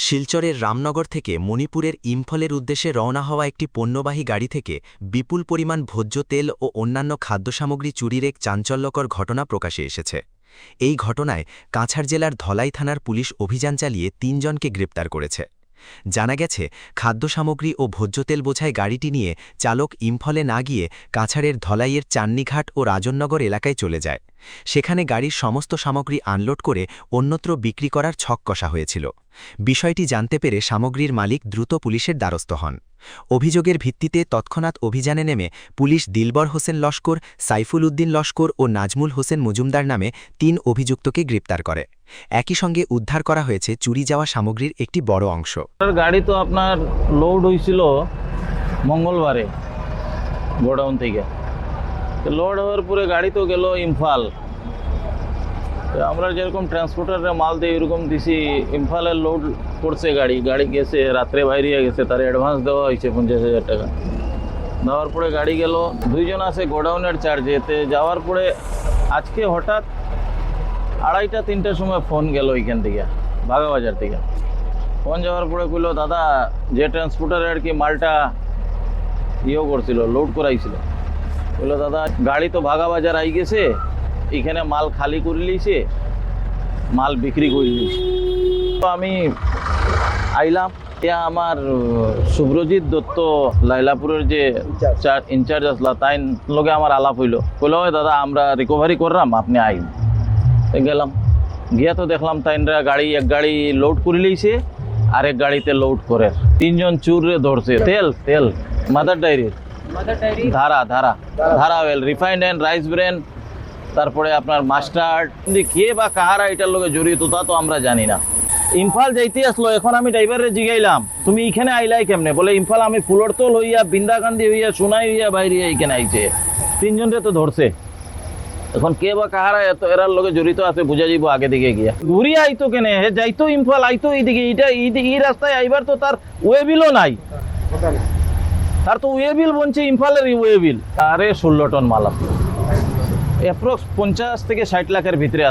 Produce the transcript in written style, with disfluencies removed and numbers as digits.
শিলচরের রামনগর থেকে মণিপুরের ইম্ফলের উদ্দেশ্যে রওনা হওয়া একটি পণ্যবাহী গাড়ি থেকে বিপুল পরিমাণ ভোজ্য তেল ও অন্যান্য খাদ্যসামগ্রী চুরির এক চাঞ্চল্যকর ঘটনা প্রকাশে এসেছে। এই ঘটনায় কাছাড় জেলার ধলাই থানার পুলিশ অভিযান চালিয়ে ৩ জনকে গ্রেপ্তার করেছে। জানা গেছে, খাদ্যসামগ্রী ও ভোজ্য তেল বোঝাই গাড়িটি নিয়ে চালক ইম্ফলে না গিয়ে কাছাড়ের ধলাইয়ের চান্নিঘাট ও রাজননগর এলাকায় চলে যায়। সেখানে গাড়ির সমস্ত সামগ্রী আনলোড করে অন্যত্র বিক্রি করার ছক কষা হয়েছিল। বিষয়টি জানতে পেরে সামগ্রীর মালিক দ্রুত পুলিশের দ্বারস্থ হন। অভিযোগের ভিত্তিতে তৎক্ষণাৎ অভিযানে নেমে পুলিশ দিলবর হোসেন লস্কর, সাইফুল উদ্দিন লস্কর ও নাজমুল হোসেন মজুমদার নামে ৩ অভিযুক্তকে গ্রেপ্তার করে। একই সঙ্গে উদ্ধার করা হয়েছে চুরি যাওয়া সামগ্রীর একটি বড় অংশ। গাড়ি তো আপনার লোড হয়েছিল মঙ্গলবারে গোডাউন থেকে, লোড হওয়ার পরে গাড়ি তো গেল ইম্ফল। আমরা যেরকম ট্রান্সপোর্টারে মাল দিই এরকম দিছি, ইম্ফলে লোড করছে গাড়ি গেছে, রাত্রে বাইরে গেছে, তার অ্যাডভান্স দেওয়া হয়েছে 50,000 টাকা। দেওয়ার পরে গাড়ি গেল, 2 জন আছে গোডাউনের চার্জে। এতে যাওয়ার পরে আজকে হঠাৎ 2:30-3টার সময় ফোন গেল ওইখান থেকে, ভাগাবাজার থেকে। ফোন যাওয়ার পরে কইলো, দাদা যে ট্রান্সপোর্টারে আর কি মালটা করছিল, লোড করাইছিল, বললো দাদা গাড়ি তো ভাগাবাজার আই গেছে, এখানে মাল খালি করে লিছে, মাল বিক্রি করে লিছে। তো আমি আইলাম, আমার শুভ্রজিৎ দত্ত লাইলাপুরের যে ইনচার্জ আসলা, তাই লগে আমার আলাপ হইলো। বললো, দাদা আমরা রিকভারি করলাম, আপনি আইন। গেলাম, গিয়া তো দেখলাম তাইনরা এক গাড়ি লোড করে লিছে, আরেক গাড়িতে লোড করে 3 জন চুরে ধরছে। তেল মাদার ডাইরির ধারা oil, refined and rice bran, তারপরে আপনার মাস্টার্ড। কে বা কাহারা এটার লগে জড়িত তা তো আমরা জানি না। ইম্ফল যাইতে আসলো, এখন আমি ড্রাইভারে জিগাইলাম তুমি এখানে আইলাই কেমনে? বলে ইম্ফল আমি ফুলরতল হইয়া, বিন্দাকান্দি হইয়া, সোনাই হইয়া বাইরে এইখানে আইছে। 3 জনরে তো ধরছে। এখন কে বা কাহারা এত এরার লগে জড়িত আছে বুঝা যাইব আগে দিকে গিয়া। ঘুরিয়া আইতো কেনে, হে যাইতো ইম্ফল, আইতো এইদিকে। এই রাস্তায় আইবার তো তার ওয়েবিলও নাই, তার তো ওয়েবিল বলছে ইম্ফলের ওয়েবিল। আরে 16 টন মাল, অ্যাপ্রক্স 50 থেকে 60 লাখের ভিতরে।